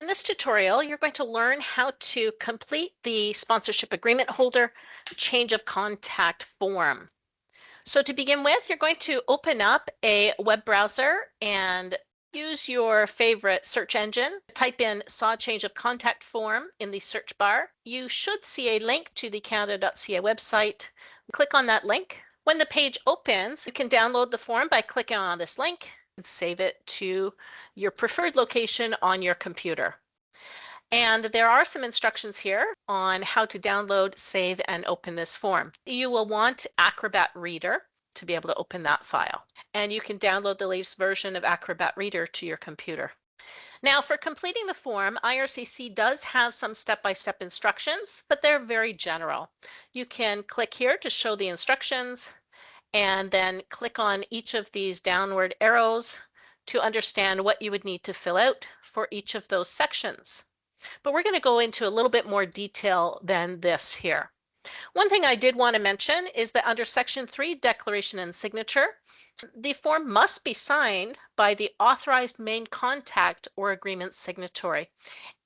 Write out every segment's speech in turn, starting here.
In this tutorial, you're going to learn how to complete the sponsorship agreement holder change of contact form. So to begin with, you're going to open up a web browser and use your favorite search engine. Type in SAH change of contact form in the search bar. You should see a link to the Canada.ca website. Click on that link. When the page opens, you can download the form by clicking on this link and save it to your preferred location on your computer. And there are some instructions here on how to download, save, and open this form. You will want Acrobat Reader to be able to open that file. And you can download the latest version of Acrobat Reader to your computer. Now, for completing the form, IRCC does have some step-by-step instructions, but they're very general. You can click here to show the instructions, and then click on each of these downward arrows to understand what you would need to fill out for each of those sections. But we're going to go into a little bit more detail than this here. One thing I did want to mention is that under Section 3, Declaration and Signature, the form must be signed by the authorized main contact or agreement signatory.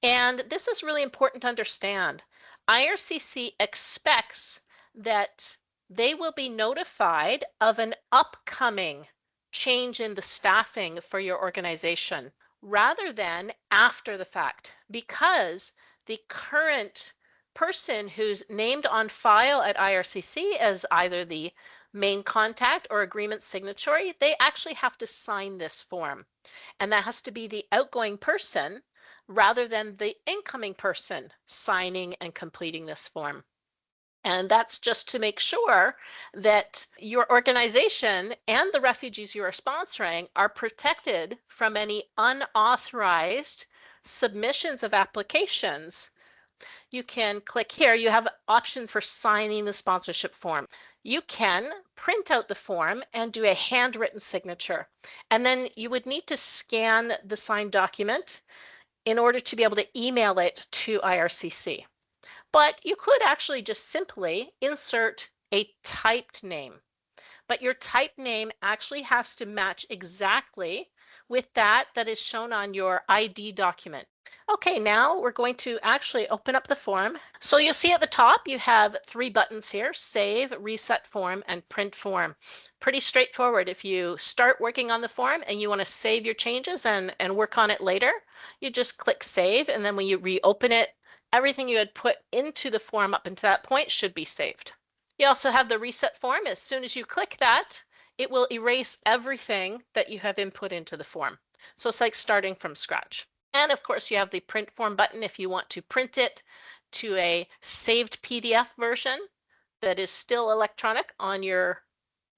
And this is really important to understand. IRCC expects that they will be notified of an upcoming change in the staffing for your organization, rather than after the fact, because the current person who's named on file at IRCC as either the main contact or agreement signatory, they actually have to sign this form. And that has to be the outgoing person rather than the incoming person signing and completing this form. And that's just to make sure that your organization and the refugees you are sponsoring are protected from any unauthorized submissions of applications. You can click here. You have options for signing the sponsorship form. You can print out the form and do a handwritten signature. And then you would need to scan the signed document in order to be able to email it to IRCC. But you could actually just simply insert a typed name. But your typed name actually has to match exactly with that is shown on your ID document. Okay, now we're going to actually open up the form. So you'll see at the top you have 3 buttons here: Save, Reset Form, and Print Form. Pretty straightforward. If you start working on the form and you want to save your changes and work on it later, you just click Save, and then when you reopen it, everything you had put into the form up until that point should be saved. You also have the reset form. As soon as you click that, it will erase everything that you have input into the form. So it's like starting from scratch. And of course, you have the print form button if you want to print it to a saved PDF version that is still electronic on your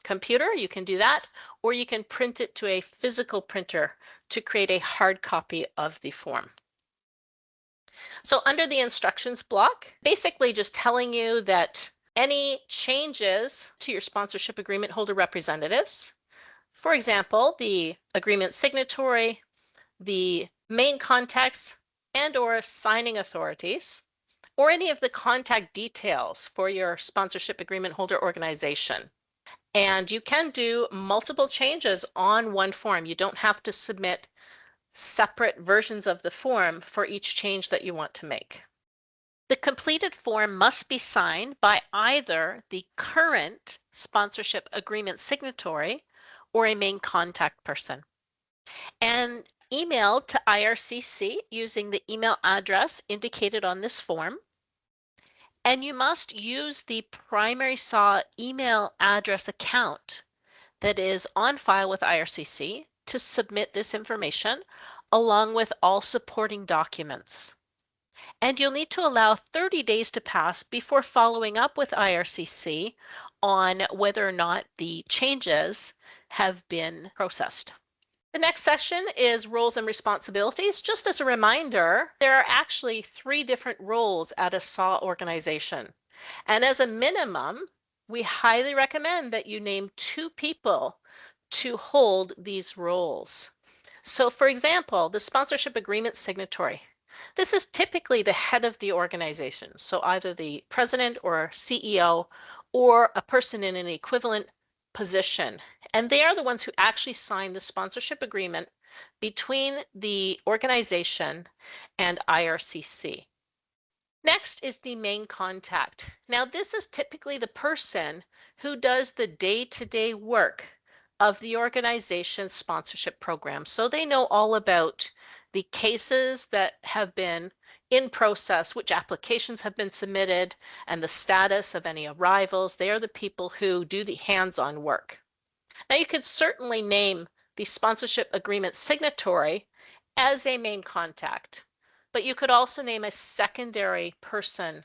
computer. You can do that, or you can print it to a physical printer to create a hard copy of the form. So under the instructions block, basically just telling you that any changes to your sponsorship agreement holder representatives, for example, the agreement signatory, the main contacts and or signing authorities, or any of the contact details for your sponsorship agreement holder organization. And you can do multiple changes on one form. You don't have to submit separate versions of the form for each change that you want to make. The completed form must be signed by either the current sponsorship agreement signatory or a main contact person, and emailed to IRCC using the email address indicated on this form. And you must use the primary SAH email address account that is on file with IRCC to submit this information, along with all supporting documents. And you'll need to allow 30 days to pass before following up with IRCC on whether or not the changes have been processed. The next section is roles and responsibilities. Just as a reminder, there are actually 3 different roles at a SAH organization. And as a minimum, we highly recommend that you name 2 people to hold these roles. So for example, the sponsorship agreement signatory. This is typically the head of the organization. So either the president or CEO or a person in an equivalent position. And they are the ones who actually sign the sponsorship agreement between the organization and IRCC. Next is the main contact. Now, this is typically the person who does the day-to-day work of the organization's sponsorship program. So they know all about the cases that have been in process, which applications have been submitted, and the status of any arrivals. They are the people who do the hands-on work. Now, you could certainly name the sponsorship agreement signatory as a main contact, but you could also name a secondary person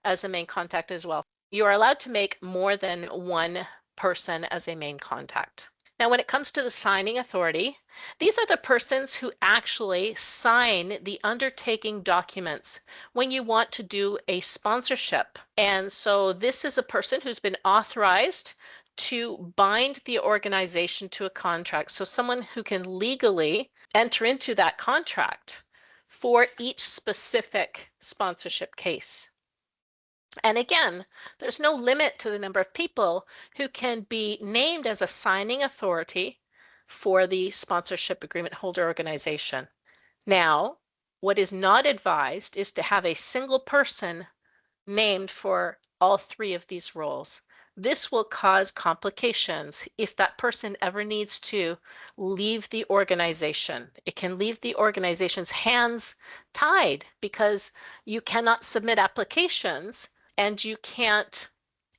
as a main contact as well. You are allowed to make more than one person as a main contact. Now, when it comes to the signing authority, these are the persons who actually sign the undertaking documents when you want to do a sponsorship. And so this is a person who's been authorized to bind the organization to a contract. So someone who can legally enter into that contract for each specific sponsorship case. And again, there's no limit to the number of people who can be named as a signing authority for the sponsorship agreement holder organization. Now, what is not advised is to have a single person named for all three of these roles. This will cause complications if that person ever needs to leave the organization. It can leave the organization's hands tied because you cannot submit applications and you can't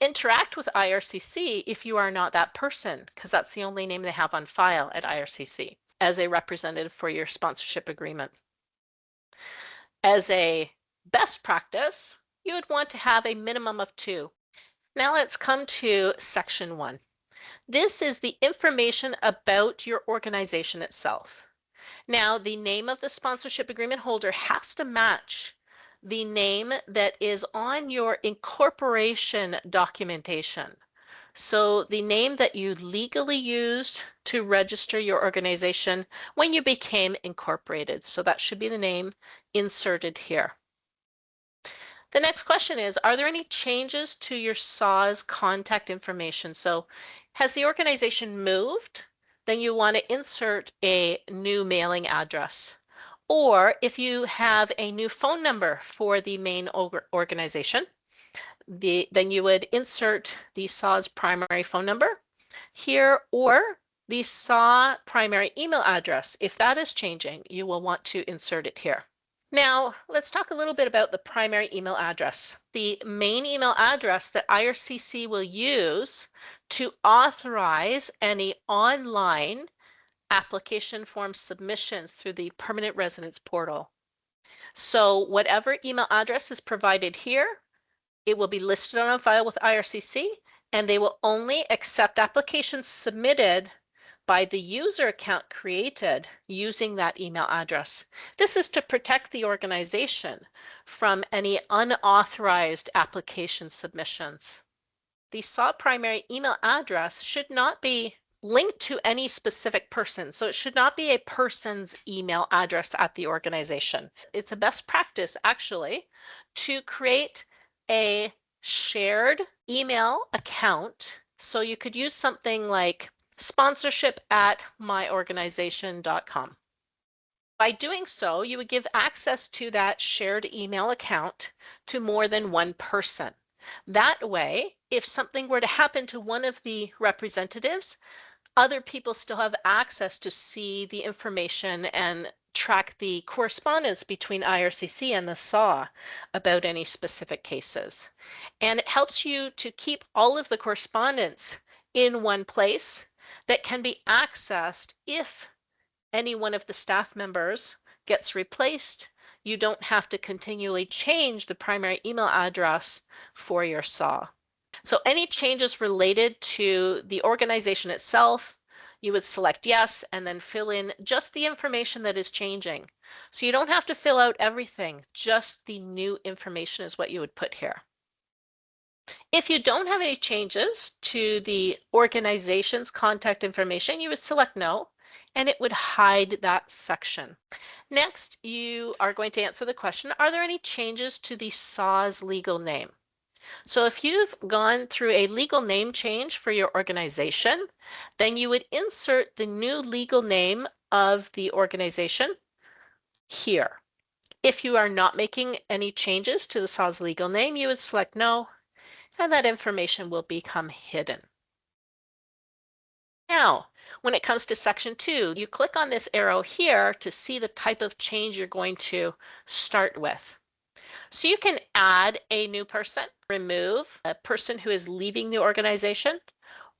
interact with IRCC if you are not that person, because that's the only name they have on file at IRCC as a representative for your sponsorship agreement. As a best practice, you would want to have a minimum of 2. Now let's come to section 1. This is the information about your organization itself. Now, the name of the sponsorship agreement holder has to match the name that is on your incorporation documentation. So the name that you legally used to register your organization when you became incorporated. So that should be the name inserted here. The next question is, are there any changes to your SAH's contact information? So has the organization moved? Then you want to insert a new mailing address. Or if you have a new phone number for the main organization, then you would insert the SAH's primary phone number here, or the SAH primary email address. If that is changing, you will want to insert it here. Now, let's talk a little bit about the primary email address. The main email address that IRCC will use to authorize any online application form submissions through the permanent residence portal. So whatever email address is provided here, it will be listed on a file with IRCC, and they will only accept applications submitted by the user account created using that email address. This is to protect the organization from any unauthorized application submissions. The SAH primary email address should not be linked to any specific person. So it should not be a person's email address at the organization. It's a best practice actually to create a shared email account. So you could use something like sponsorship@myorganization.com. By doing so, you would give access to that shared email account to more than one person. That way, if something were to happen to one of the representatives, other people still have access to see the information and track the correspondence between IRCC and the SAH about any specific cases. And it helps you to keep all of the correspondence in one place that can be accessed if any one of the staff members gets replaced. You don't have to continually change the primary email address for your SAH. So any changes related to the organization itself, you would select yes and then fill in just the information that is changing. So you don't have to fill out everything, just the new information is what you would put here. If you don't have any changes to the organization's contact information, you would select no, and it would hide that section. Next, you are going to answer the question, are there any changes to the SAH's legal name? So if you've gone through a legal name change for your organization, then you would insert the new legal name of the organization here. If you are not making any changes to the SAH's legal name, you would select no, and that information will become hidden. Now, when it comes to section 2, you click on this arrow here to see the type of change you're going to start with. So you can add a new person, remove a person who is leaving the organization,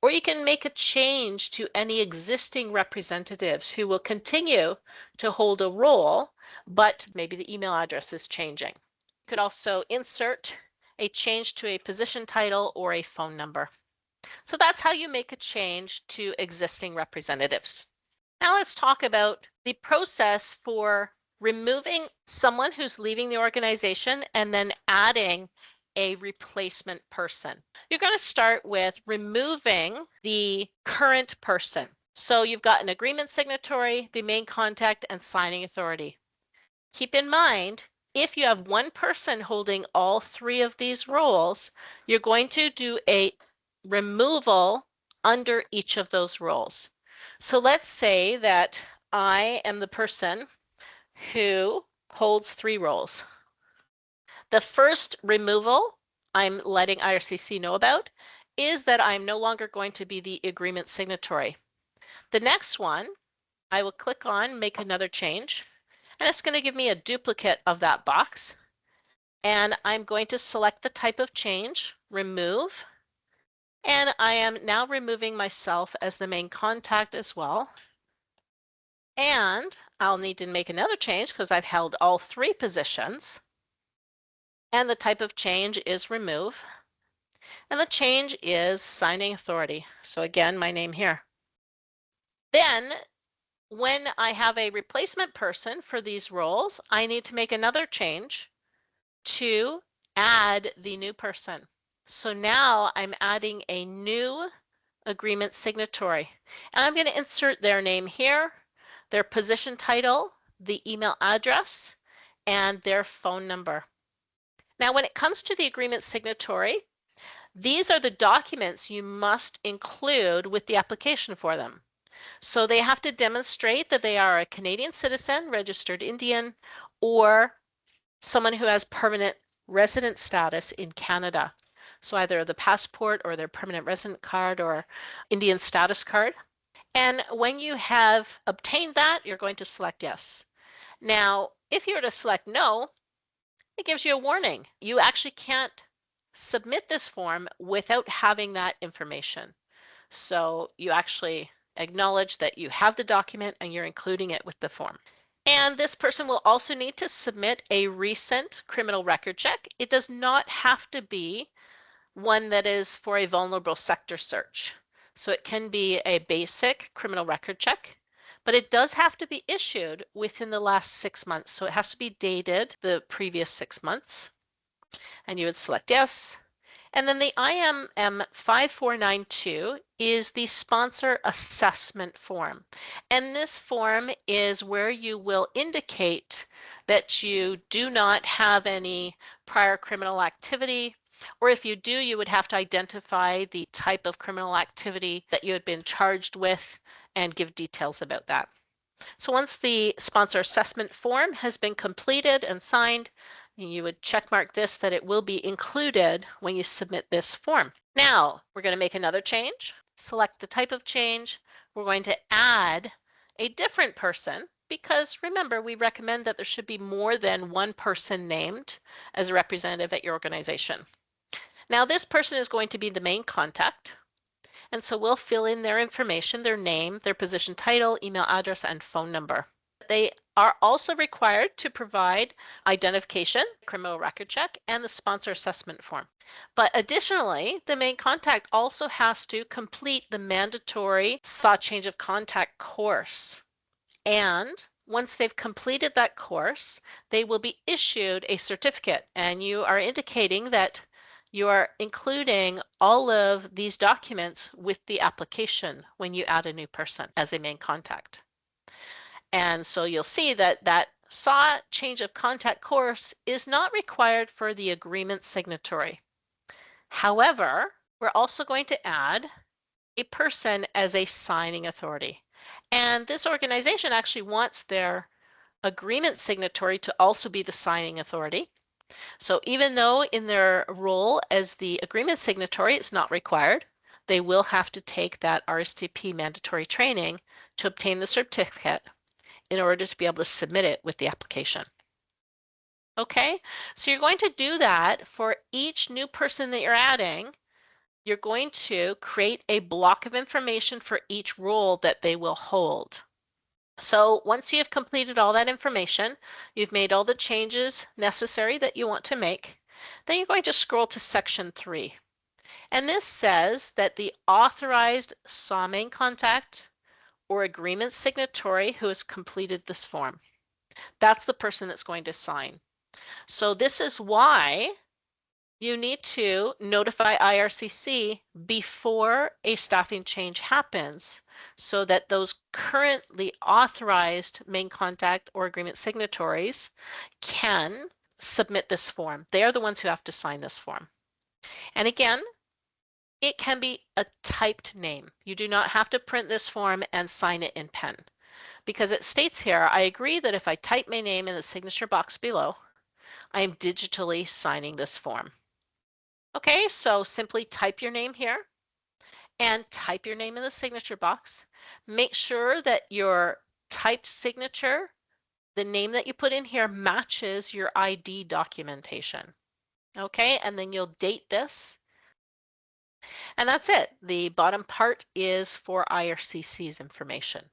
or you can make a change to any existing representatives who will continue to hold a role, but maybe the email address is changing. You could also insert a change to a position title or a phone number. So that's how you make a change to existing representatives. Now let's talk about the process for removing someone who's leaving the organization and then adding a replacement person. You're going to start with removing the current person. So you've got an agreement signatory, the main contact, and signing authority. Keep in mind, if you have one person holding all three of these roles, you're going to do a removal under each of those roles. So let's say that I am the person who holds three roles. The first removal I'm letting IRCC know about is that I'm no longer going to be the agreement signatory. The next one, I will click on make another change, and it's going to give me a duplicate of that box. And I'm going to select the type of change, remove, and I am now removing myself as the main contact as well. And I'll need to make another change because I've held all three positions. And the type of change is remove. And the change is signing authority. So again, my name here. Then when I have a replacement person for these roles, I need to make another change to add the new person. So now I'm adding a new agreement signatory, and I'm going to insert their name here, their position title, the email address, and their phone number. Now, when it comes to the agreement signatory, these are the documents you must include with the application for them. So they have to demonstrate that they are a Canadian citizen, registered Indian, or someone who has permanent resident status in Canada. So either the passport or their permanent resident card or Indian status card. And when you have obtained that, you're going to select yes. Now, if you were to select no, it gives you a warning. You actually can't submit this form without having that information. So you actually acknowledge that you have the document and you're including it with the form. And this person will also need to submit a recent criminal record check. It does not have to be one that is for a vulnerable sector search. So it can be a basic criminal record check, but it does have to be issued within the last 6 months. So it has to be dated the previous 6 months. And you would select yes. And then the IMM 5492 is the sponsor assessment form. And this form is where you will indicate that you do not have any prior criminal activity, or if you do, you would have to identify the type of criminal activity that you had been charged with and give details about that. So once the sponsor assessment form has been completed and signed, you would checkmark this that it will be included when you submit this form. Now, we're going to make another change. Select the type of change. We're going to add a different person because remember, we recommend that there should be more than one person named as a representative at your organization. Now, this person is going to be the main contact. And so we'll fill in their information, their name, their position title, email address, and phone number. They are also required to provide identification, criminal record check, and the sponsor assessment form. But additionally, the main contact also has to complete the mandatory SAH change of contact course. And once they've completed that course, they will be issued a certificate, and you are indicating that you are including all of these documents with the application when you add a new person as a main contact. And so you'll see that that SAH change of contact course is not required for the agreement signatory. However, we're also going to add a person as a signing authority. And this organization actually wants their agreement signatory to also be the signing authority. So even though in their role as the agreement signatory it's not required, they will have to take that RSTP mandatory training to obtain the certificate in order to be able to submit it with the application. Okay, so you're going to do that for each new person that you're adding. You're going to create a block of information for each role that they will hold. So once you have completed all that information, you've made all the changes necessary that you want to make, then you're going to scroll to section 3. And this says that the authorized SAW main contact or agreement signatory who has completed this form, that's the person that's going to sign. So this is why you need to notify IRCC before a staffing change happens so that those currently authorized main contact or agreement signatories can submit this form. They are the ones who have to sign this form. And again, it can be a typed name. You do not have to print this form and sign it in pen because it states here, I agree that if I type my name in the signature box below, I am digitally signing this form. Okay, so simply type your name here and type your name in the signature box. Make sure that your typed signature, the name that you put in here, matches your ID documentation. Okay, and then you'll date this. And that's it. The bottom part is for IRCC's information.